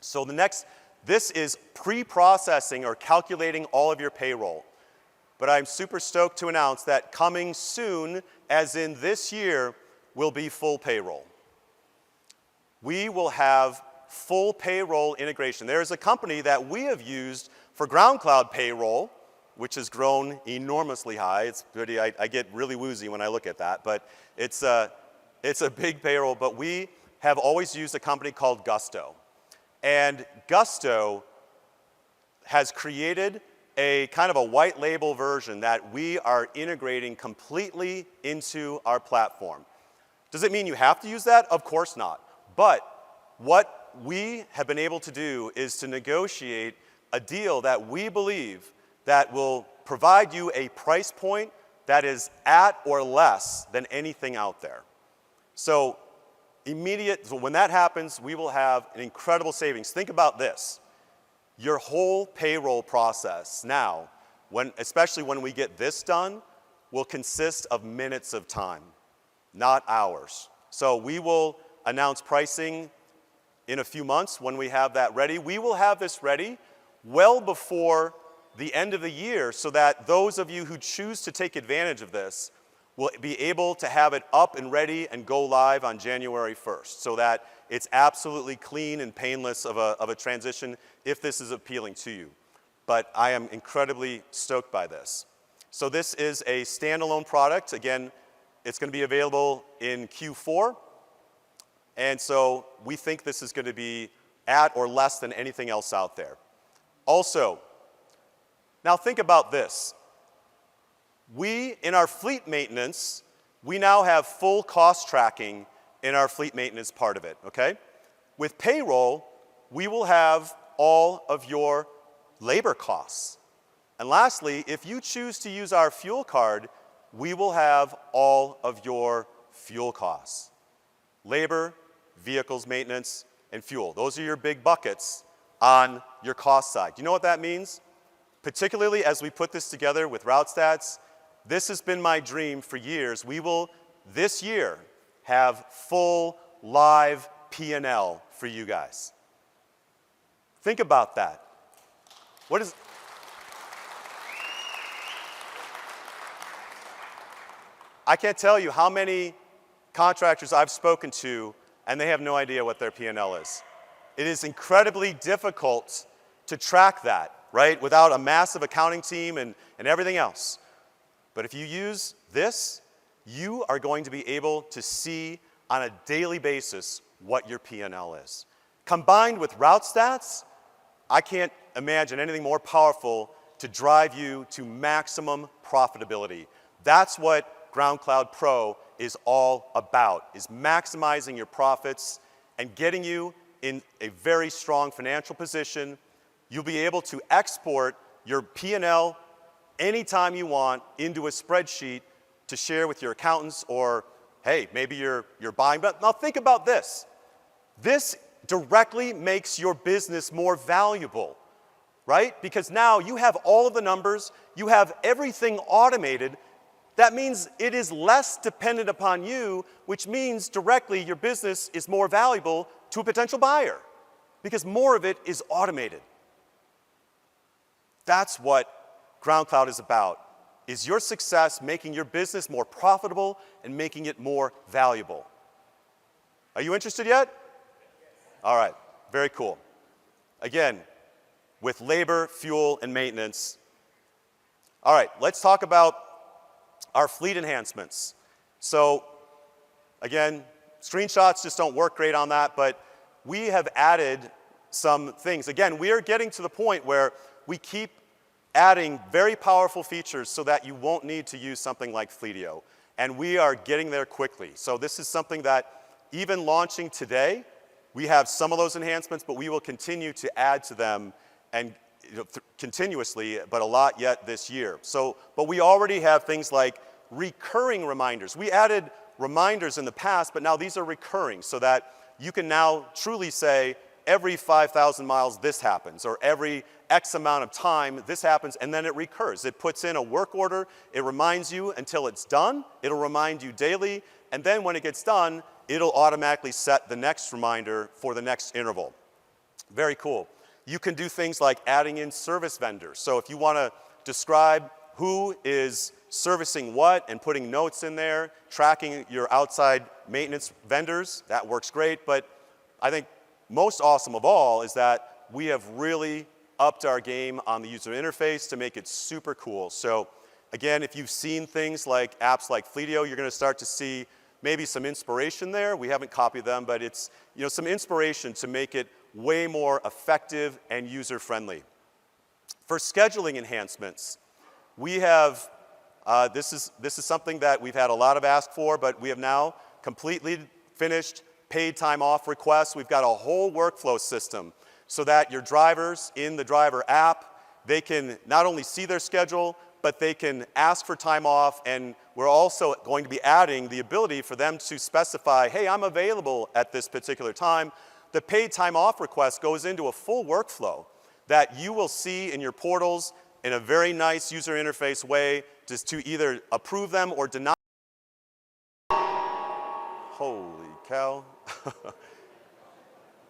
So this is pre-processing or calculating all of your payroll. But I'm super stoked to announce that coming soon, as in this year, will be full payroll. We will have full payroll integration. There is a company that we have used for GroundCloud Payroll, which has grown enormously high. It's pretty, I get really woozy when I look at that, but it's a big payroll. But we have always used a company called Gusto. And Gusto has created a kind of a white label version that we are integrating completely into our platform. Does it mean you have to use that? Of course not. But what we have been able to do is to negotiate a deal that we believe that will provide you a price point that is at or less than anything out there. So when that happens, we will have an incredible savings. Think about this. Your whole payroll process now, especially when we get this done, will consist of minutes of time, not hours. So we will announce pricing in a few months when we have that ready. We will have this ready well before the end of the year so that those of you who choose to take advantage of this will be able to have it up and ready and go live on January 1st so that it's absolutely clean and painless of a transition if this is appealing to you. But I am incredibly stoked by this. So this is a standalone product. Again, it's going to be available in Q4. And so we think this is going to be at or less than anything else out there. Also, now think about this. In our fleet maintenance, we now have full cost tracking in our fleet maintenance part of it, okay? With payroll, we will have all of your labor costs. And lastly, if you choose to use our fuel card, we will have all of your fuel costs. Labor, vehicles maintenance, and fuel. Those are your big buckets on your cost side. Do you know what that means? Particularly as we put this together with route stats, this has been my dream for years. We will, this year, have full live P&L for you guys. Think about that. I can't tell you how many contractors I've spoken to and they have no idea what their P&L is. It is incredibly difficult to track that, right, without a massive accounting team and everything else. But if you use this, you are going to be able to see on a daily basis what your P&L is. Combined with route stats, I can't imagine anything more powerful to drive you to maximum profitability. That's what GroundCloud Pro is all about, is maximizing your profits and getting you in a very strong financial position. You'll be able to export your P&L anytime you want into a spreadsheet to share with your accountants, or hey, maybe you're buying. But now think about this. This directly makes your business more valuable, right? Because now you have all of the numbers, you have everything automated. That means it is less dependent upon you, which means directly your business is more valuable to a potential buyer because more of it is automated. That's what GroundCloud is about, is your success making your business more profitable and making it more valuable. Are you interested yet? All right, very cool. Again, with labor, fuel, and maintenance. All right, let's talk about our fleet enhancements. So, again, screenshots just don't work great on that, but we have added some things. Again, we are getting to the point where we keep adding very powerful features so that you won't need to use something like Fleetio. And we are getting there quickly. So this is something that even launching today, we have some of those enhancements, but we will continue to add to them and continuously, but a lot yet this year. So, but we already have things like recurring reminders. We added reminders in the past, but now these are recurring so that you can now truly say, every 5,000 miles this happens, or every X amount of time this happens, and then it recurs. It puts in a work order, it reminds you until it's done, it'll remind you daily, and then when it gets done, it'll automatically set the next reminder for the next interval. Very cool. You can do things like adding in service vendors. So if you want to describe who is servicing what and putting notes in there, tracking your outside maintenance vendors, that works great. But I think most awesome of all is that we have really upped our game on the user interface to make it super cool. So again, if you've seen things like apps like Fleetio, you're going to start to see maybe some inspiration there. We haven't copied them, but it's some inspiration to make it way more effective and user-friendly. For scheduling enhancements, we have, this is something that we've had a lot of ask for, but we have now completely finished paid time off requests. We've got a whole workflow system so that your drivers in the driver app, they can not only see their schedule, but they can ask for time off, and we're also going to be adding the ability for them to specify, hey, I'm available at this particular time. The paid time off request goes into a full workflow that you will see in your portals in a very nice user interface way just to either approve them or deny. Holy cow.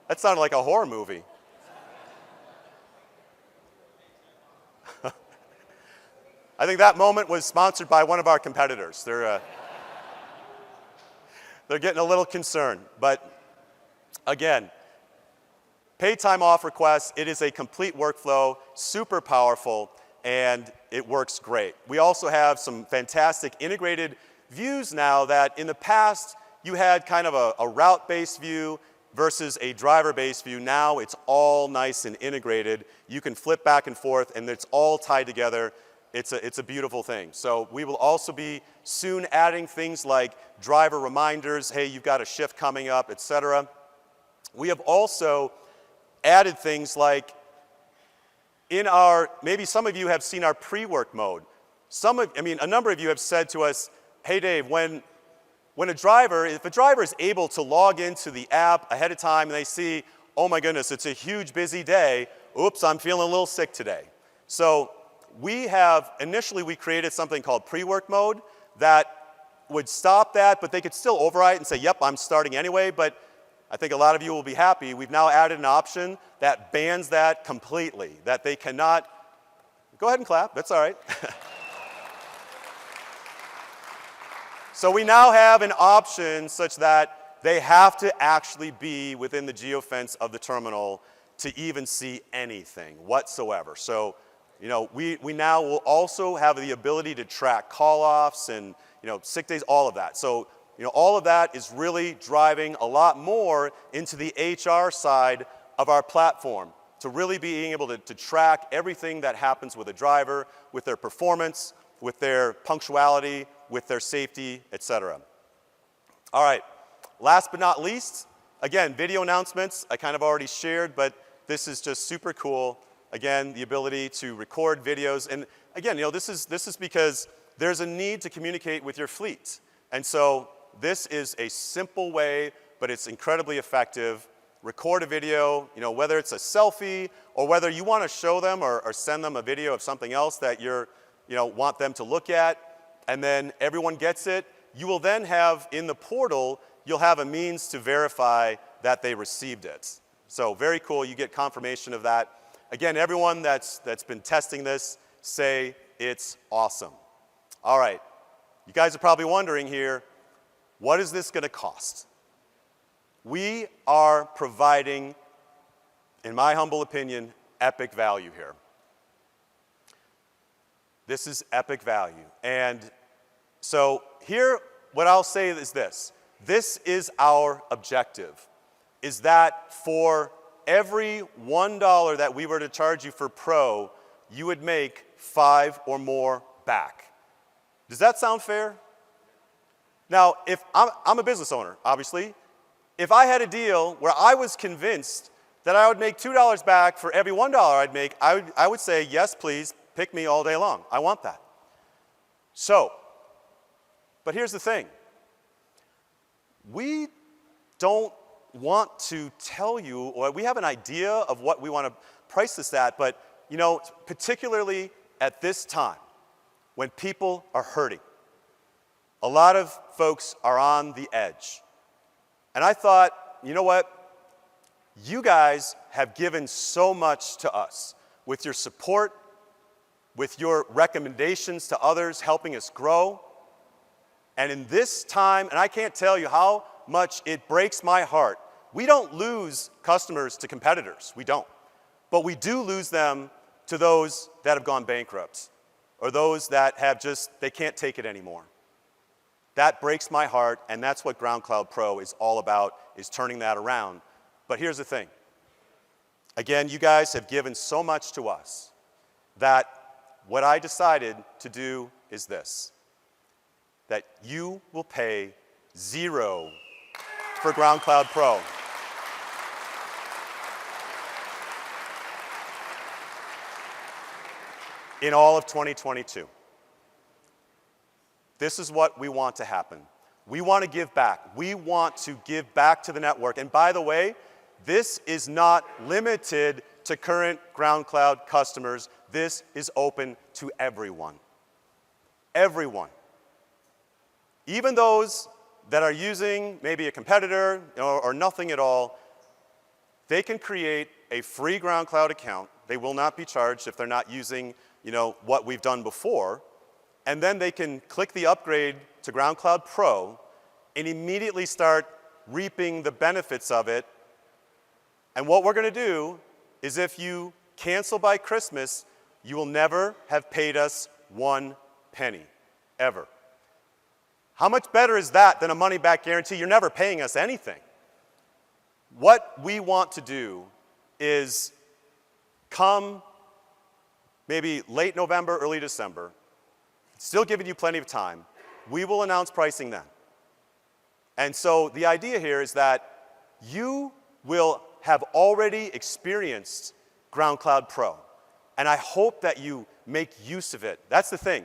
That sounded like a horror movie. I think that moment was sponsored by one of our competitors. They're getting a little concerned. But again, paid time off requests, it is a complete workflow, super powerful, and it works great. We also have some fantastic integrated views now that in the past you had kind of a route-based view versus a driver-based view. Now it's all nice and integrated. You can flip back and forth, and it's all tied together. It's a beautiful thing. So we will also be soon adding things like driver reminders, hey, you've got a shift coming up, etc. We have also added things like in our, maybe some of you have seen our pre-work mode. A number of you have said to us, hey Dave, if a driver is able to log into the app ahead of time and they see, oh my goodness, it's a huge busy day, oops, I'm feeling a little sick today. So initially we created something called pre-work mode that would stop that, but they could still override and say, yep, I'm starting anyway, but I think a lot of you will be happy. We've now added an option that bans that completely, that they cannot, go ahead and clap, that's all right. So we now have an option such that they have to actually be within the geofence of the terminal to even see anything whatsoever. So, you know, we now will also have the ability to track call-offs and, you know, sick days, all of that. So, you know, all of that is really driving a lot more into the HR side of our platform, to really being able to track everything that happens with a driver, with their performance, with their punctuality, with their safety, etc. All right, last but not least, again, video announcements, I kind of already shared, but this is just super cool. Again, the ability to record videos. And again, you know, this is because there's a need to communicate with your fleet. And so this is a simple way, but it's incredibly effective. Record a video, you know, whether it's a selfie or whether you want to show them or send them a video of something else that you want them to look at, and then everyone gets it. You will then have in the portal, you'll have a means to verify that they received it. So very cool, you get confirmation of that. Again, everyone that's been testing this, say it's awesome. All right, you guys are probably wondering here, what is this going to cost? We are providing, in my humble opinion, epic value here. This is epic value. And so here, what I'll say is this. This is our objective, is that for every $1 that we were to charge you for Pro, you would make 5 or more back. Does that sound fair? Now, if I'm a business owner, obviously. If I had a deal where I was convinced that I would make $2 back for every $1 I'd make, I would say, yes, please, pick me all day long. I want that. So, but here's the thing. We don't want to tell you, or we have an idea of what we want to price this at, but you know, particularly at this time, when people are hurting, a lot of folks are on the edge. And I thought, you know what? You guys have given so much to us with your support, with your recommendations to others, helping us grow. And in this time, and I can't tell you how much it breaks my heart, we don't lose customers to competitors. We don't. But we do lose them to those that have gone bankrupt or those that have just, they can't take it anymore. That breaks my heart, and that's what GroundCloud Pro is all about, is turning that around. But here's the thing. Again, you guys have given so much to us that what I decided to do is this, that you will pay 0 for GroundCloud Pro. In all of 2022. This is what we want to happen. We want to give back. We want to give back to the network. And by the way, this is not limited to current GroundCloud customers. This is open to everyone. Everyone. Even those that are using maybe a competitor or nothing at all, they can create a free GroundCloud account. They will not be charged if they're not using, you know, what we've done before. And then they can click the upgrade to GroundCloud Pro and immediately start reaping the benefits of it. And what we're going to do is if you cancel by Christmas, you will never have paid us 1 penny, ever. How much better is that than a money-back guarantee? You're never paying us anything. What we want to do is come maybe late November, early December, still giving you plenty of time. We will announce pricing then. And so the idea here is that you will have already experienced GroundCloud Pro. And I hope that you make use of it. That's the thing.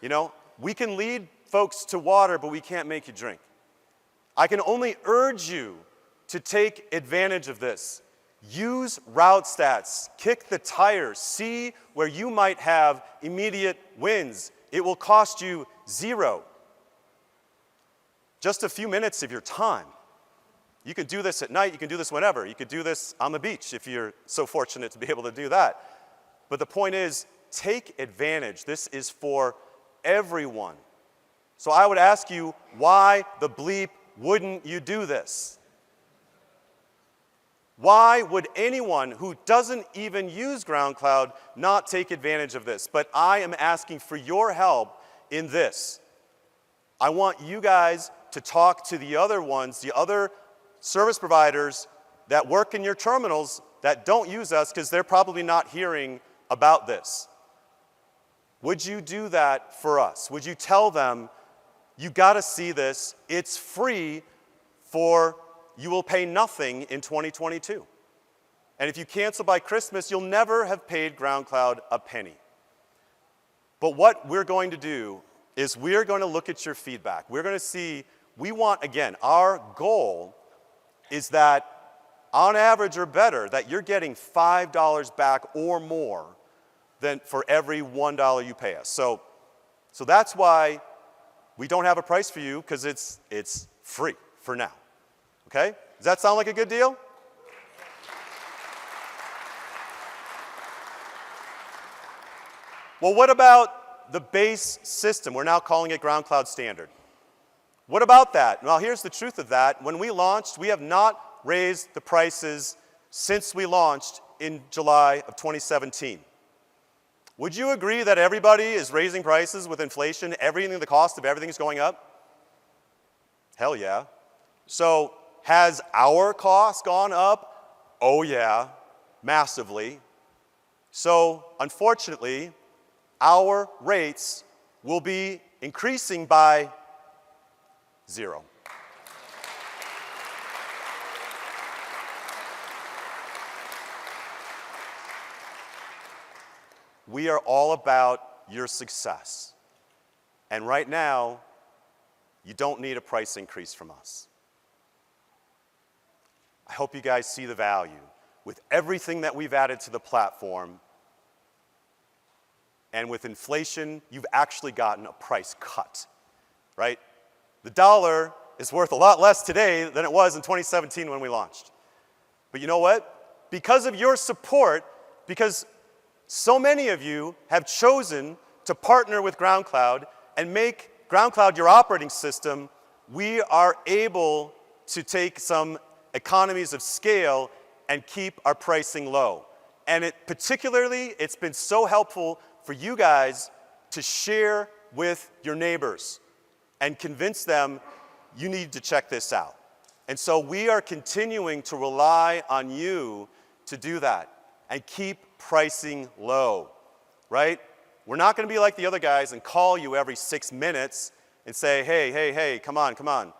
You know, we can lead folks to water, but we can't make you drink. I can only urge you to take advantage of this. Use route stats, kick the tires, see where you might have immediate wins. It will cost you 0. Just a few minutes of your time. You can do this at night, you can do this whenever. You could do this on the beach if you're so fortunate to be able to do that. But the point is, take advantage. This is for everyone. So I would ask you, why the bleep wouldn't you do this? Why would anyone who doesn't even use GroundCloud not take advantage of this? But I am asking for your help in this. I want you guys to talk to the other ones, the other service providers that work in your terminals that don't use us because they're probably not hearing about this. Would you do that for us? Would you tell them, you got to see this, it's free you will pay nothing in 2022. And if you cancel by Christmas, you'll never have paid GroundCloud a penny. But what we're going to do is we're going to look at your feedback. We're going to see, again, our goal is that on average or better, that you're getting $5 back or more than for every $1 you pay us. So that's why we don't have a price for you, because it's free for now. Okay? Does that sound like a good deal? Well, what about the base system? We're now calling it GroundCloud Standard. What about that? Well, here's the truth of that. When we launched, we have not raised the prices since we launched in July of 2017. Would you agree that everybody is raising prices with inflation? The cost of everything is going up? Hell yeah. So has our cost gone up? Oh yeah, massively. So unfortunately, our rates will be increasing by 0. We are all about your success. And right now, you don't need a price increase from us. I hope you guys see the value. With everything that we've added to the platform, and with inflation, you've actually gotten a price cut, right? The dollar is worth a lot less today than it was in 2017 when we launched. But you know what? Because of your support, because so many of you have chosen to partner with GroundCloud and make GroundCloud your operating system, we are able to take some economies of scale and keep our pricing low. And it's been so helpful for you guys to share with your neighbors and convince them you need to check this out. And so we are continuing to rely on you to do that and keep pricing low, right? We're not going to be like the other guys and call you every 6 minutes and say, hey, come on.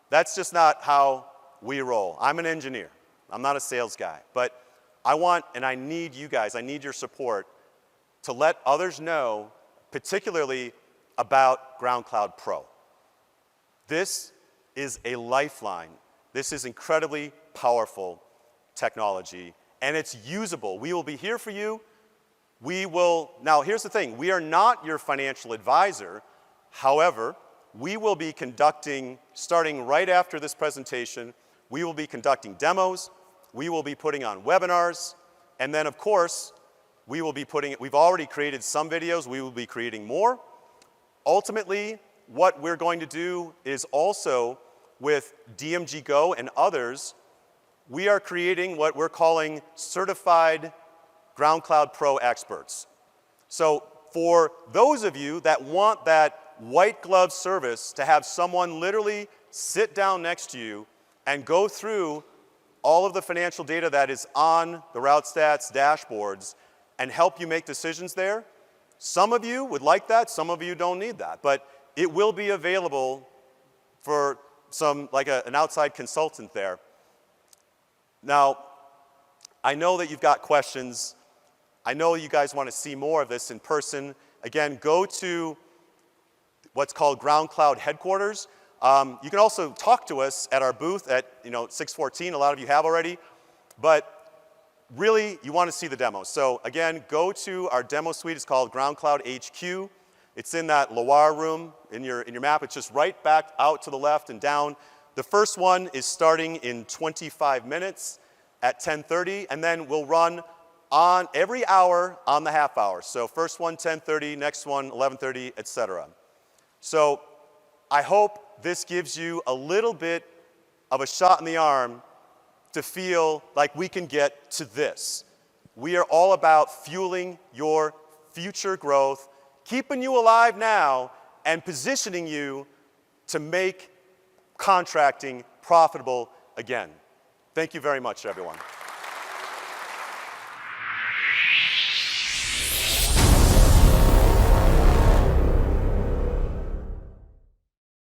That's just not how we roll. I'm an engineer. I'm not a sales guy. But I need you guys, I need your support to let others know, particularly about GroundCloud Pro. This is a lifeline. This is incredibly powerful technology, and it's usable. We will be here for you. Now here's the thing, we are not your financial advisor. However, we will be conducting, starting right after this presentation, we will be conducting demos, we will be putting on webinars, and then of course, we've already created some videos, we will be creating more. Ultimately, what we're going to do is also, with DMG Go and others, we are creating what we're calling certified GroundCloud Pro experts. So for those of you that want that white glove service to have someone literally sit down next to you and go through all of the financial data that is on the RouteStats dashboards and help you make decisions there, some of you would like that, some of you don't need that. But it will be available for an outside consultant there. Now, I know that you've got questions. I know you guys want to see more of this in person. Again, go to what's called GroundCloud headquarters. You can also talk to us at our booth at 614. A lot of you have already. But really, you want to see the demo. So again, go to our demo suite. It's called GroundCloud HQ. It's in that Loire room in your map. It's just right back out to the left and down. The first one is starting in 25 minutes at 10:30, and then we'll run on every hour on the half hour. So first one 10:30, next one 11:30, etc. So I hope this gives you a little bit of a shot in the arm to feel like we can get to this. We are all about fueling your future growth, keeping you alive now, and positioning you to make contracting profitable again. Thank you very much, everyone.